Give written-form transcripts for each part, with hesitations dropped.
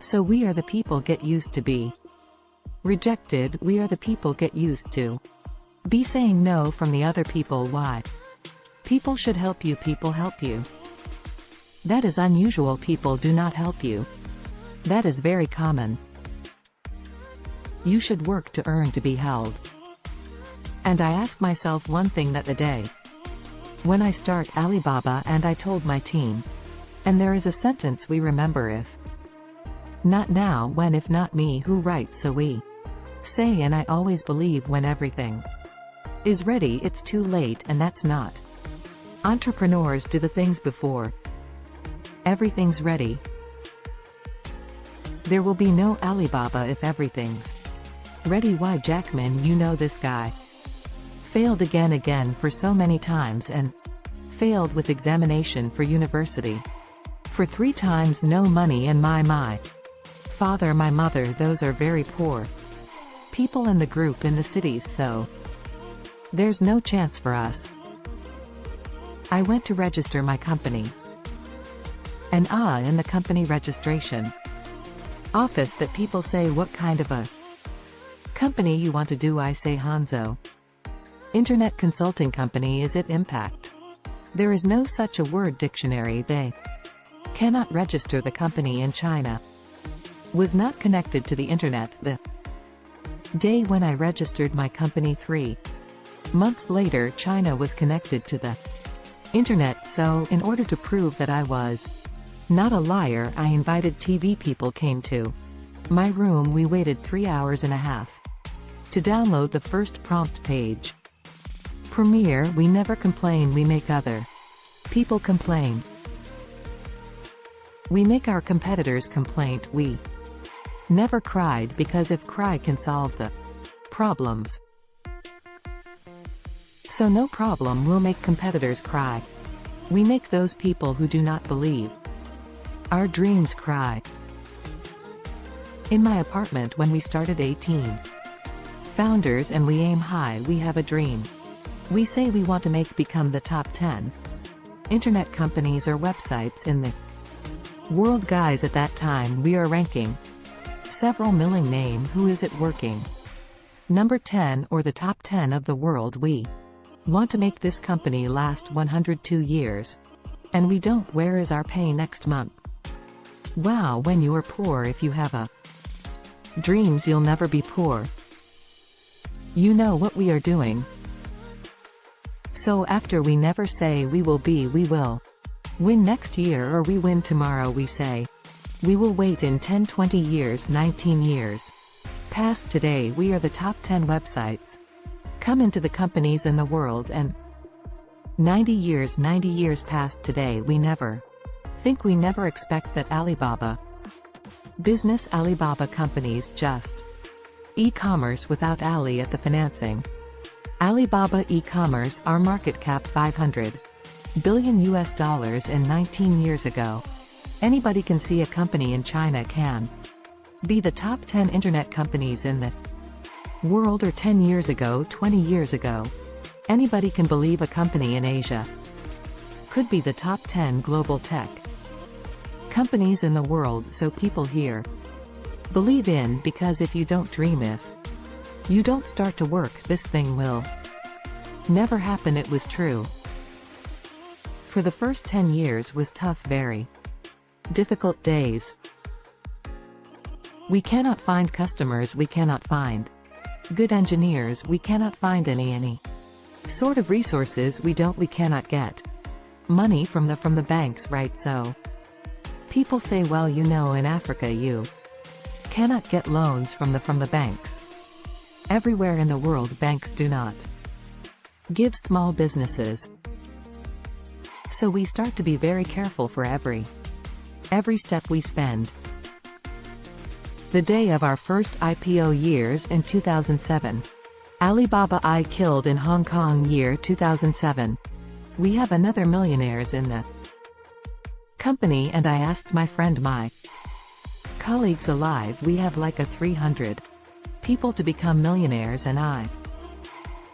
So we are the people get used to be rejected, we are the people get used to be saying no from the other people. Why? People should help you, people help you. That is unusual, people do not help you. That is very common. You should work to earn to be held. And I ask myself one thing that the day when I start Alibaba, and I told my team, and there is a sentence we remember: if not now, when? If not me, who? Right, so we say, and I always believe when everything is ready, it's too late, and that's not. Entrepreneurs do the things before everything's ready. There will be no Alibaba if everything's ready. Why, Jackman, you know this guy failed again for so many times, and failed with examination for university for 3 times, no money, and my father, my mother, those are very poor people in the group in the cities, so there's no chance for us. I went to register my company, and in the company registration office that people say, what kind of a company you want to do? I say, Hanzo Internet Consulting Company. Is it Impact? There is no such a word dictionary. They cannot register the company in China. Was not connected to the internet the day when I registered my company. 3 months later, China was connected to the internet. So, in order to prove that I was not a liar, I invited TV people came to my room. We waited 3 hours and a half to download the first prompt page. Premiere, we never complain, we make other people complain. We make our competitors complaint. We never cried, because if cry can solve the problems, so no problem will make competitors cry. We make those people who do not believe our dreams cry. In my apartment when we started, 18 founders, and we aim high, we have a dream. We say we want to become the top 10 internet companies or websites in the world. Guys, at that time we are ranking several million. Name, who is it working? Number 10 or the top 10 of the world. We want to make this company last 102 years. And we don't. Where is our pay next month? Wow, when you are poor, if you have a dreams, you'll never be poor. You know what we are doing. So after, we never say we will be, we will win next year, or we win tomorrow. We say we will wait in 10, 20 years, 19 years past today. We are the top 10 websites come into the companies in the world, and 90 years past today. We never think, we never expect that Alibaba business, Alibaba companies, just e-commerce without Ali at the financing. Alibaba e-commerce, our market cap $500 billion in 19 years ago. Anybody can see a company in China can be the top 10 internet companies in the world, or 10 years ago, 20 years ago. Anybody can believe a company in Asia could be the top 10 global tech companies in the world. So people here believe in, because if you don't dream, if you don't start to work, this thing will never happen. It was true. For the first 10 years was tough, very difficult days. We cannot find customers, we cannot find good engineers, we cannot find any sort of resources. We cannot get money from the banks, right? So people say, well, you know, in Africa you cannot get loans from the banks. Everywhere in the world, banks do not give small businesses. So we start to be very careful for every step we spend. The day of our first IPO years in 2007. Alibaba I killed in Hong Kong year 2007. We have another millionaires in the company, and I asked my friend, my colleagues alive, we have like a 300 people to become millionaires, and I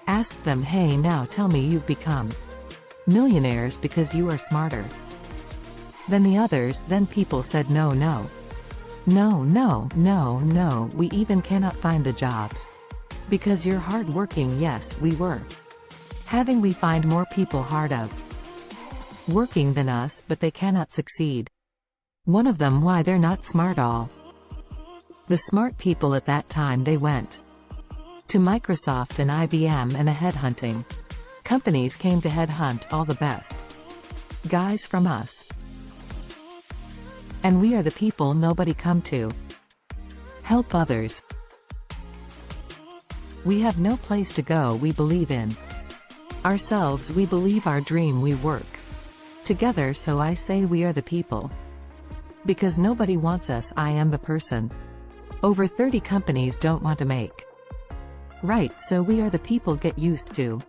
asked them, hey, now tell me you've become millionaires because you are smarter than the others. Then people said, no, No, no, no, no, we even cannot find the jobs. Because you're hard working, yes, we were. Having we find more people hard of working than us, but they cannot succeed. One of them why they're not smart all. The smart people at that time they went to Microsoft and IBM and a headhunting. Companies came to headhunt all the best guys from us. And we are the people nobody come to help others. We have no place to go, we believe in ourselves, we believe our dream, we work together, so I say we are the people. Because nobody wants us, I am the person. Over 30 companies don't want to make right, so we are the people get used to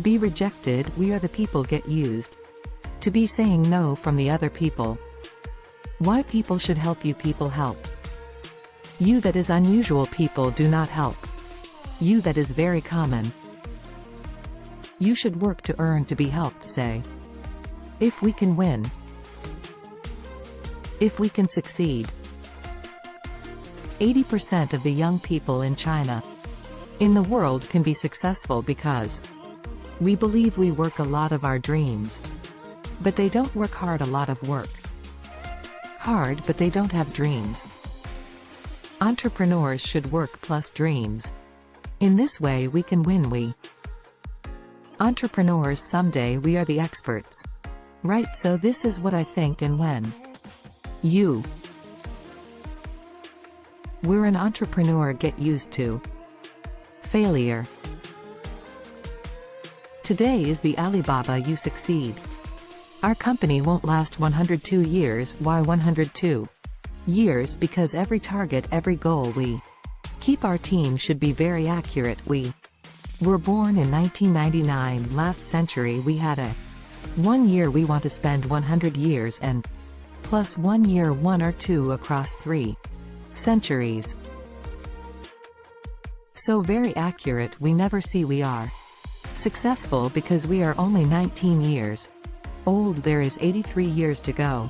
be rejected, we are the people get used to be saying no from the other people. Why people should help you, people help you, that is unusual, people do not help you, that is very common. You should work to earn to be helped, say. If we can win, if we can succeed. 80% of the young people in China, in the world, can be successful because we believe we work a lot of our dreams. But they don't work hard, a lot of work hard, but they don't have dreams. Entrepreneurs should work plus dreams. In this way we can win, we entrepreneurs someday we are the experts. Right, so this is what I think, and when you we're an entrepreneur, get used to failure. Today is the Alibaba, you succeed. Our company won't last 102 years, why 102 years? Because every target, every goal we keep, our team should be very accurate. We were born in 1999, last century we had a 1 year, we want to spend 100 years and plus 1 year, 1 or 2 across 3 centuries. So very accurate, we never see we are successful because we are only 19 years old, there is 83 years to go.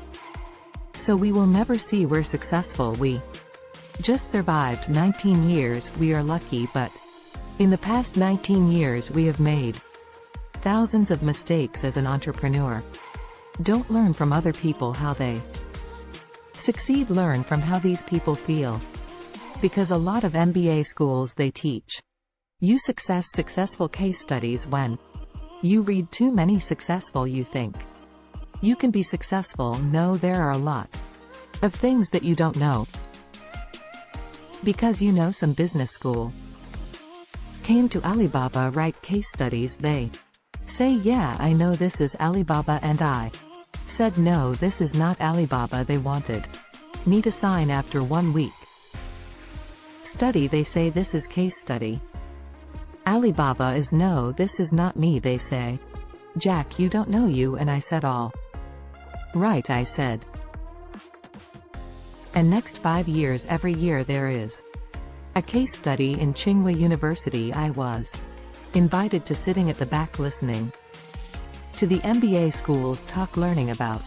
So we will never see we're successful, we just survived 19 years, we are lucky, but in the past 19 years we have made thousands of mistakes as an entrepreneur. Don't learn from other people how they succeed, learn from how these people feel. Because a lot of MBA schools they teach you successful case studies. When you read too many successful, you think you can be successful. No, there are a lot of things that you don't know. Because you know some business school came to Alibaba, write case studies, they say yeah I know this is Alibaba, and I said no, this is not Alibaba. They wanted me to sign after 1 week study, they say this is case study. Alibaba is no, this is not me. They say, Jack, you don't know you, and I said all right, I said. And next 5 years, every year there is a case study in Tsinghua University. I was invited to sitting at the back listening to the MBA schools talk, learning about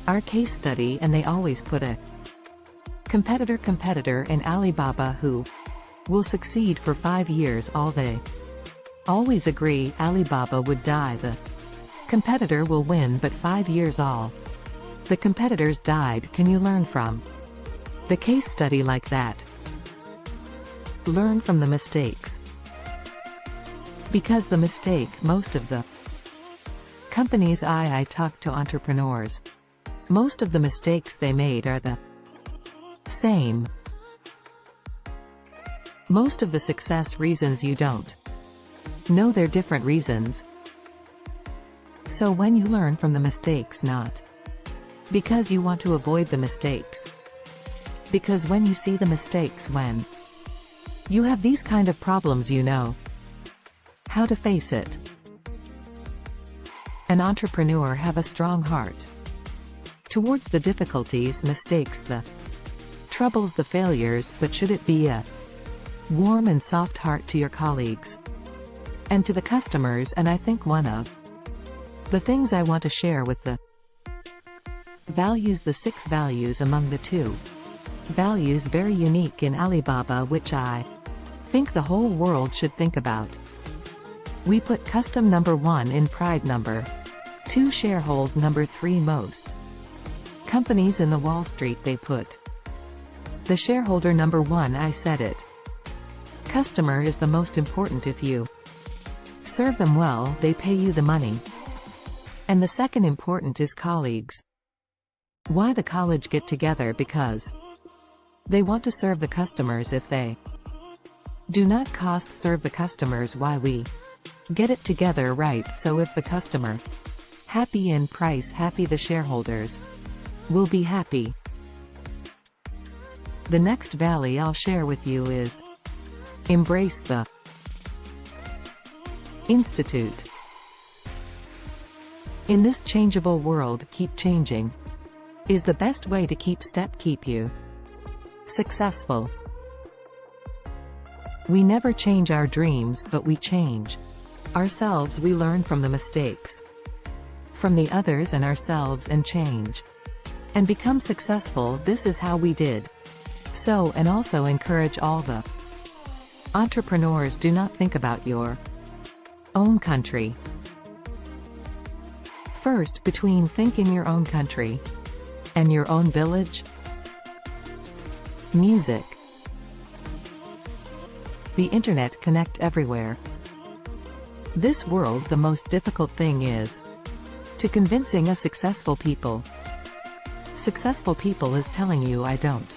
our case study, and they always put a competitor in Alibaba who will succeed for 5 years. All they always agree, Alibaba would die, the competitor will win, but 5 years all the competitors died. Can you learn from the case study like that? Learn from the mistakes. Because the mistake, most of the companies I talk to entrepreneurs, most of the mistakes they made are the same. Most of the success reasons you don't know, they're different reasons. So when you learn from the mistakes, not because you want to avoid the mistakes, because when you see the mistakes, when you have these kind of problems, you know how to face it. An entrepreneur have a strong heart towards the difficulties, mistakes, the troubles, the failures, but should it be a warm and soft heart to your colleagues and to the customers. And I think one of the things I want to share with the values, the 6 values among the 2 values very unique in Alibaba, which I think the whole world should think about. We put custom number 1 in pride number 2 sharehold number 3 most companies in the Wall Street they put the shareholder number 1. I said it. Customer is the most important. If you serve them well, they pay you the money. And the second important is colleagues. Why the college get together? Because they want to serve the customers. If they do not cost serve the customers, why we get it together, right? So if the customer happy and price happy, the shareholders will be happy. The next value I'll share with you is embrace the institute. In this changeable world, keep changing is the best way to keep you successful. We never change our dreams, but we change ourselves. We learn from the mistakes from the others and ourselves and change and become successful. This is how we did. So, and also encourage all the entrepreneurs, do not think about your own country first. Between thinking your own country and your own village, music, the internet connect everywhere. This world, the most difficult thing is to convincing a successful people. Successful people is telling you, I don't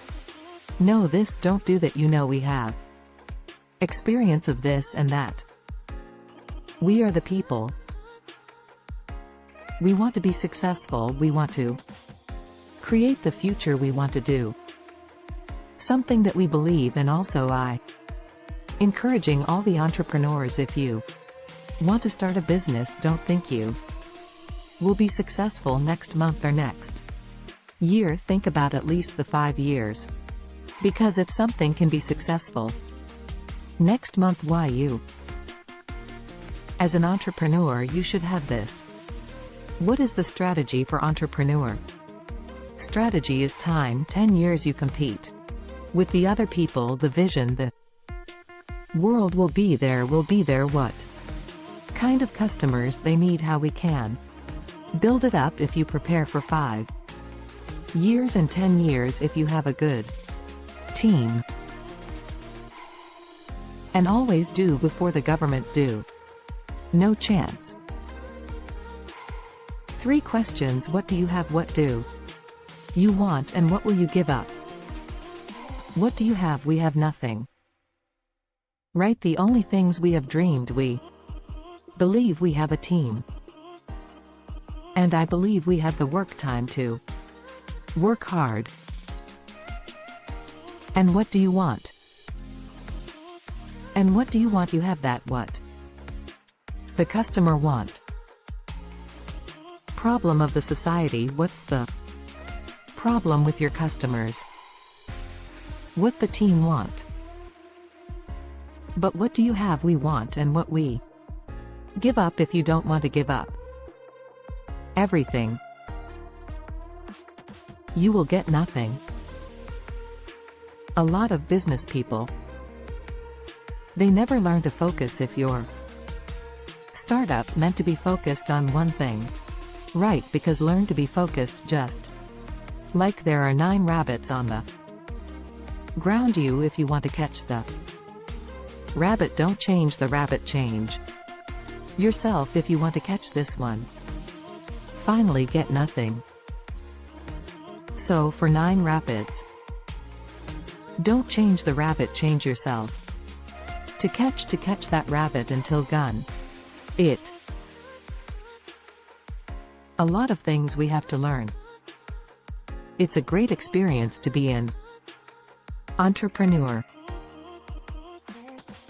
know this, don't do that. You know, we have experience of this and that. We are the people. We want to be successful. We want to create the future. We want to do something that we believe in. Also, I encouraging all the entrepreneurs, if you want to start a business, don't think you will be successful next month or next year. Think about at least the 5 years. Because if something can be successful next month, why you as an entrepreneur, you should have this. What is the strategy for entrepreneur? Strategy is time. 10 years you compete with the other people, the vision, the world will be there, what kind of customers they need, how we can build it up. If you prepare for 5 years and 10 years, if you have a good team, and always do before the government do. No chance. 3 questions. What do you have? What do you want? And what will you give up? What do you have? We have nothing. Right? The only things we have dreamed, we believe we have a team. And I believe we have the work time to work hard. And what do you want? And what do you want? You have that. What the customer want? Problem of the society. What's the problem with your customers? What the team want? But what do you have? We want. And what we give up? If you don't want to give up everything, you will get nothing. A lot of business people, they never learn to focus. If your startup meant to be focused on one thing, right? Because learn to be focused, just like there are 9 rabbits on the ground. If you want to catch the rabbit, don't change the rabbit, change yourself. If you want to catch this one, finally get nothing. So for 9 rabbits, don't change the rabbit, change yourself to catch that rabbit until gun it. A lot of things we have to learn. It's a great experience to be an entrepreneur.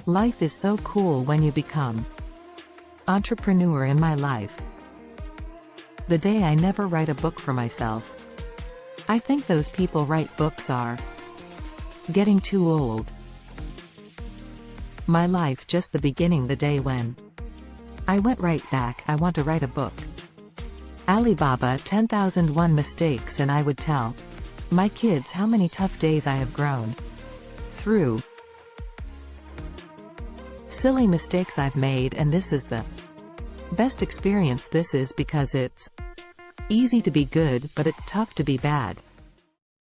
Life is so cool when you become entrepreneur. In my life, the day I never write a book for myself. I think those people write books are getting too old. My life, just the beginning, the day when I went right back. I want to write a book. Alibaba 10,001 mistakes, and I would tell My kids, how many tough days I have grown through. Silly mistakes I've made, and this is the best experience. This is because it's easy to be good, but it's tough to be bad.